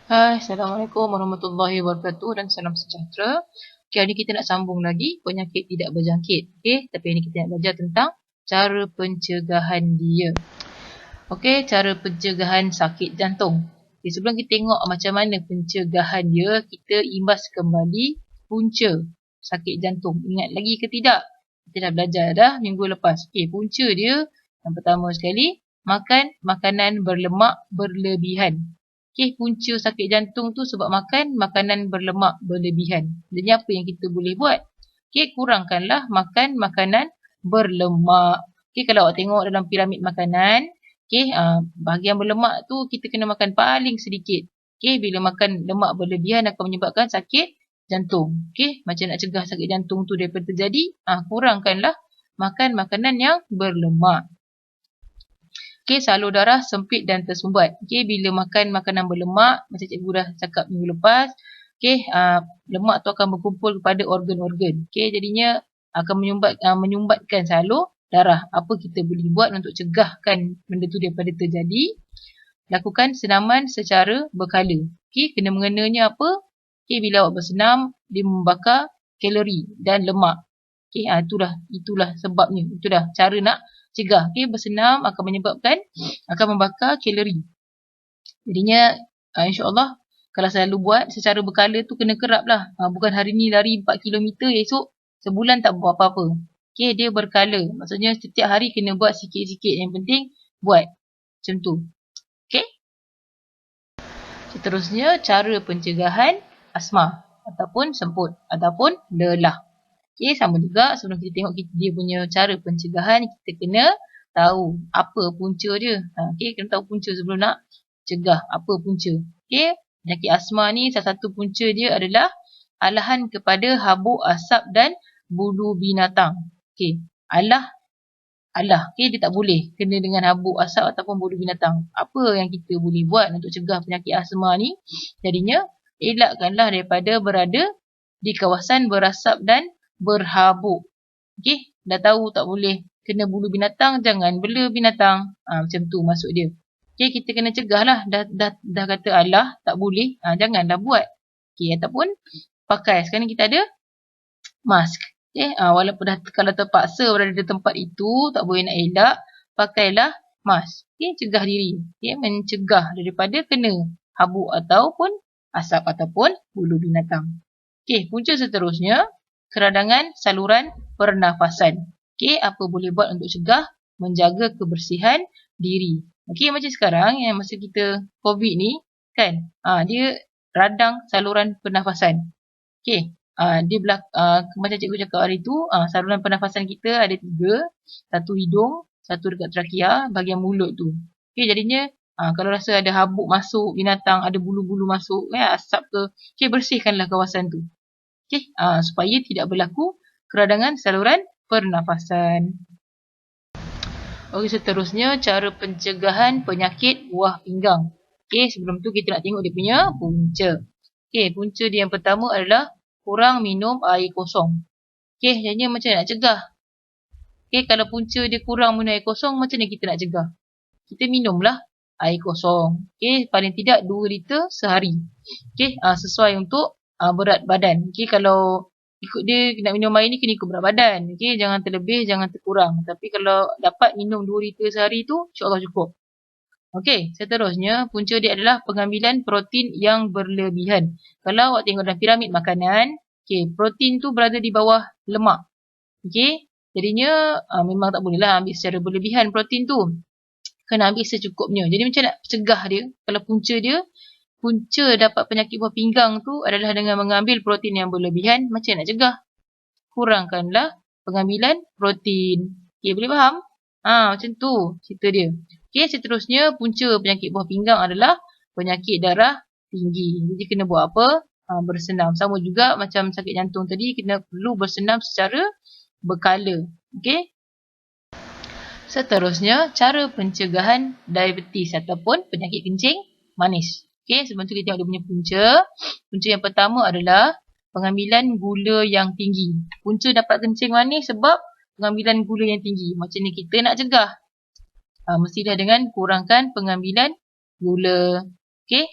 Hai, Assalamualaikum warahmatullahi wabarakatuh dan salam sejahtera. Okay, hari ni kita nak sambung lagi penyakit tidak berjangkit. Okay, tapi hari ni kita nak belajar tentang cara pencegahan dia. Okay, cara pencegahan sakit jantung. Okay, sebelum kita tengok macam mana pencegahan dia, kita imbas kembali punca sakit jantung. Ingat lagi ke tidak? Kita dah belajar dah minggu lepas. Okay, punca dia yang pertama sekali, makan makanan berlemak berlebihan. Okay, punca sakit jantung tu sebab makan makanan berlemak berlebihan. Jadi apa yang kita boleh buat? Okay, kurangkanlah makan makanan berlemak. Okay, kalau awak tengok dalam piramid makanan, okay, bahagian berlemak tu kita kena makan paling sedikit. Okay, bila makan lemak berlebihan akan menyebabkan sakit jantung. Okay, macam nak cegah sakit jantung tu daripada terjadi, kurangkanlah makan makanan yang berlemak. Okay, salur darah sempit dan tersumbat. Okay, bila makan makanan berlemak, macam cikgu dah cakap minggu lepas, okay, lemak tu akan berkumpul kepada organ-organ. Okay, jadinya akan menyumbatkan salur darah. Apa kita boleh buat untuk cegahkan benda tu daripada terjadi? Lakukan senaman secara berkala. Okay, kena mengenanya apa? Okay, bila awak bersenam, dia membakar kalori dan lemak. Okay, itulah sebabnya. Itu dah cara nak cegah. Okay, bersenam akan membakar kalori. Jadinya, insyaAllah, kalau selalu buat secara berkala tu kena kerap lah. Bukan hari ni lari 4 km, esok sebulan tak buat apa-apa. Okay, dia berkala. Maksudnya setiap hari kena buat sikit-sikit. Yang penting, buat. Macam tu. Okay. Seterusnya, cara pencegahan asma ataupun semput ataupun lelah. Okay, sama juga sebelum kita tengok dia punya cara pencegahan, kita kena tahu apa punca dia. Okay, kena tahu punca sebelum nak cegah apa punca. Okay, penyakit asma ni salah satu punca dia adalah alahan kepada habuk asap dan bulu binatang. Okay, okay, dia tak boleh kena dengan habuk asap ataupun bulu binatang. Apa yang kita boleh buat untuk cegah penyakit asma ni? Jadinya, elakkanlah daripada berada di kawasan berasap dan berhabuk. Okay, dah tahu tak boleh kena bulu binatang, jangan bela binatang. Macam tu maksud dia. Okay, kita kena cegah lah. Dah kata alah, tak boleh. Janganlah buat. Okay, ataupun pakai. Sekarang ni kita ada mask. Okay, walaupun kalau terpaksa berada di tempat itu, tak boleh nak elak, pakailah mask. Okay, cegah diri. Okay, mencegah daripada kena habuk ataupun asap ataupun bulu binatang. Okay, punca seterusnya, keradangan saluran pernafasan. Okay, apa boleh buat untuk cegah? Menjaga kebersihan diri. Okay, macam sekarang yang masa kita COVID ni, kan, dia radang saluran pernafasan. Okay, dia macam cikgu cakap hari tu, saluran pernafasan kita ada 3. Satu hidung, satu dekat trakea, bahagian mulut tu. Okay, jadinya, kalau rasa ada habuk masuk, binatang, ada bulu-bulu masuk, asap ke, okay, bersihkanlah kawasan tu. Okay, supaya tidak berlaku keradangan saluran pernafasan. Okey, seterusnya cara pencegahan penyakit buah pinggang. Okey, sebelum tu kita nak tengok dia punya punca. Okey, punca dia yang pertama adalah kurang minum air kosong. Okey, jadinya macam nak cegah? Okey, kalau punca dia kurang minum air kosong, macam mana kita nak cegah? Kita minumlah air kosong. Okey, paling tidak 2 liter sehari. Okey, sesuai untuk berat badan. Okey, kalau ikut dia nak minum air ni kena ikut berat badan. Okey, jangan terlebih, jangan terkurang. Tapi kalau dapat minum 2 liter sehari tu, insya-Allah cukup. Okey, seterusnya punca dia adalah pengambilan protein yang berlebihan. Kalau awak tengok dalam piramid makanan, okey, protein tu berada di bawah lemak. Okey, jadinya memang tak bolehlah ambil secara berlebihan protein tu. Kena ambil secukupnya. Jadi macam nak cegah dia, kalau punca dapat penyakit buah pinggang tu adalah dengan mengambil protein yang berlebihan. Macam nak cegah? Kurangkanlah pengambilan protein. Okay, boleh faham? Macam tu cerita dia. Okay, seterusnya punca penyakit buah pinggang adalah penyakit darah tinggi. Jadi kena buat apa? Bersenam. Sama juga macam sakit jantung tadi, perlu bersenam secara berkala. Okay. Seterusnya, cara pencegahan diabetes ataupun penyakit kencing manis. Okay, sebelum tu kita tengok dia punya punca. Punca yang pertama adalah pengambilan gula yang tinggi. Punca dapat kencing manis sebab pengambilan gula yang tinggi. Macam ni kita nak cegah. Mestilah dengan kurangkan pengambilan gula. Okay,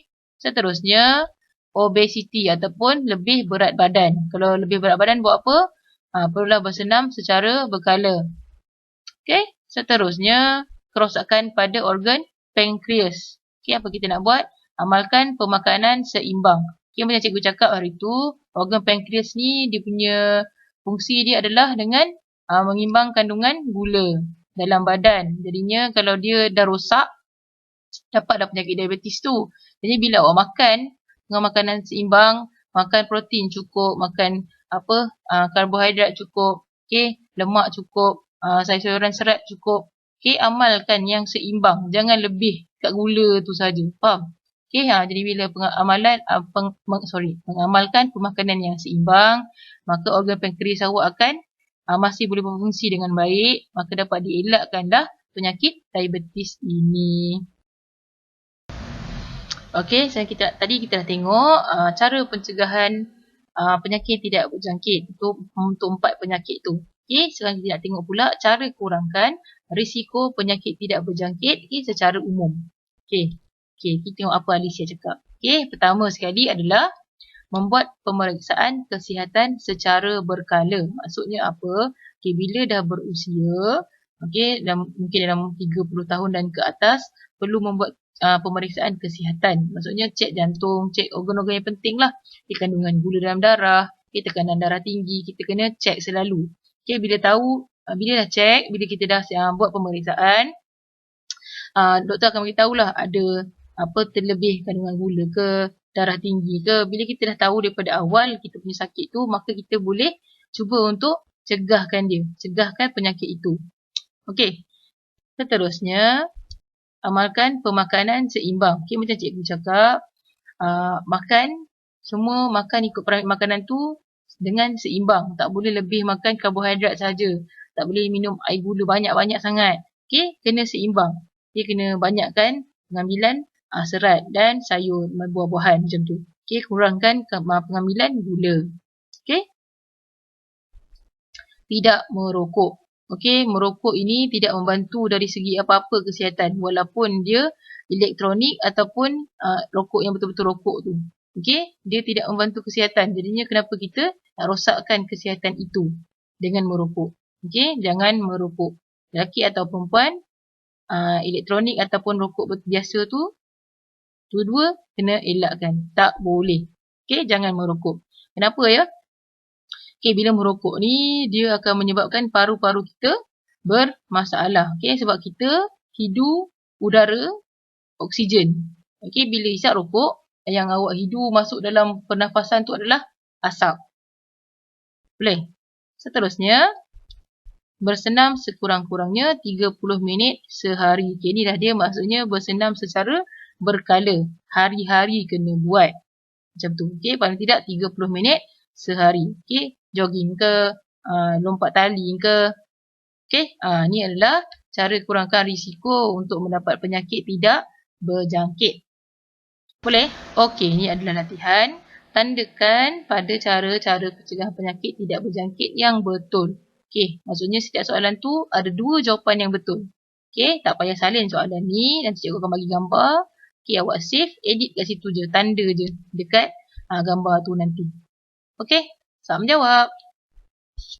Seterusnya, obesity ataupun lebih berat badan. Kalau lebih berat badan buat apa? Perlulah bersenam secara berkala. Okey, seterusnya, kerosakan pada organ pankreas. Okey, apa kita nak buat? Amalkan pemakanan seimbang. Okey, macam cikgu cakap hari tu, organ pankreas ni dia punya fungsi dia adalah dengan mengimbang kandungan gula dalam badan. Jadinya kalau dia dah rosak, dapatlah penyakit diabetes tu. Jadi bila awak makan dengan makanan seimbang, makan protein cukup, makan karbohidrat cukup, okey, lemak cukup, sayur-sayuran serat cukup. Okey, amalkan yang seimbang, jangan lebih kat gula tu saja. Faham? Okey, jadi bila mengamalkan pemakanan yang seimbang, maka organ pankreas awak akan masih boleh berfungsi dengan baik, maka dapat dielakkanlah penyakit diabetes ini. Okey, tadi kita dah tengok cara pencegahan penyakit tidak berjangkit untuk 4 penyakit tu. Okey, sekarang kita nak tengok pula cara kurangkan risiko penyakit tidak berjangkit secara umum. Okey, kita tengok apa Alicia cakap. Okey, pertama sekali adalah membuat pemeriksaan kesihatan secara berkala. Maksudnya apa? Okey, bila dah berusia, okey, mungkin dalam 30 tahun dan ke atas, perlu membuat pemeriksaan kesihatan. Maksudnya cek jantung, cek organ-organ yang penting lah. Kandungan gula dalam darah, tekanan darah tinggi, kita kena cek selalu. Okey, bila dah cek, bila kita dah buat pemeriksaan, doktor akan beritahu lah ada terlebih kandungan gula ke, darah tinggi ke. Bila kita dah tahu daripada awal kita punya sakit tu, maka kita boleh cuba untuk cegahkan penyakit itu. Okey, seterusnya, amalkan pemakanan seimbang. Okey, macam cikgu cakap, semua makan ikut peramik makanan tu dengan seimbang. Tak boleh lebih makan karbohidrat saja. Tak boleh minum air gula banyak-banyak sangat. Okey, kena seimbang. Dia kena banyakkan pengambilan serat dan sayur, buah-buahan macam tu. Okey, kurangkan pengambilan gula. Okey. Tidak merokok. Okey, merokok ini tidak membantu dari segi apa-apa kesihatan walaupun dia elektronik ataupun rokok yang betul-betul rokok tu. Okey, dia tidak membantu kesihatan. Jadinya kenapa kita nak rosakkan kesihatan itu dengan merokok. Okey, jangan merokok. Lelaki atau perempuan, elektronik ataupun rokok biasa tu, dua-dua kena elakkan. Tak boleh. Okey, jangan merokok. Kenapa ya? Okey, bila merokok ni, dia akan menyebabkan paru-paru kita bermasalah. Okey, sebab kita hidu udara oksigen. Okey, bila hisap rokok, yang awak hidu masuk dalam pernafasan tu adalah asap. Boleh? Seterusnya, bersenam sekurang-kurangnya 30 minit sehari. Okey, ni dah dia maksudnya bersenam secara berkala. Hari-hari kena buat. Macam tu. Okey, paling tidak 30 minit sehari. Okey, jogging ke, lompat tali ke. Okey, ni adalah cara kurangkan risiko untuk mendapat penyakit tidak berjangkit. Boleh? Okey, ni adalah latihan. Tandakan pada cara-cara pencegahan penyakit tidak berjangkit yang betul. Okey, maksudnya setiap soalan tu ada 2 jawapan yang betul. Okey, tak payah salin soalan ni. Nanti cikgu akan bagi gambar. Okey, awak save, edit kat situ je. Tanda je dekat gambar tu nanti. Okey, selamat menjawab.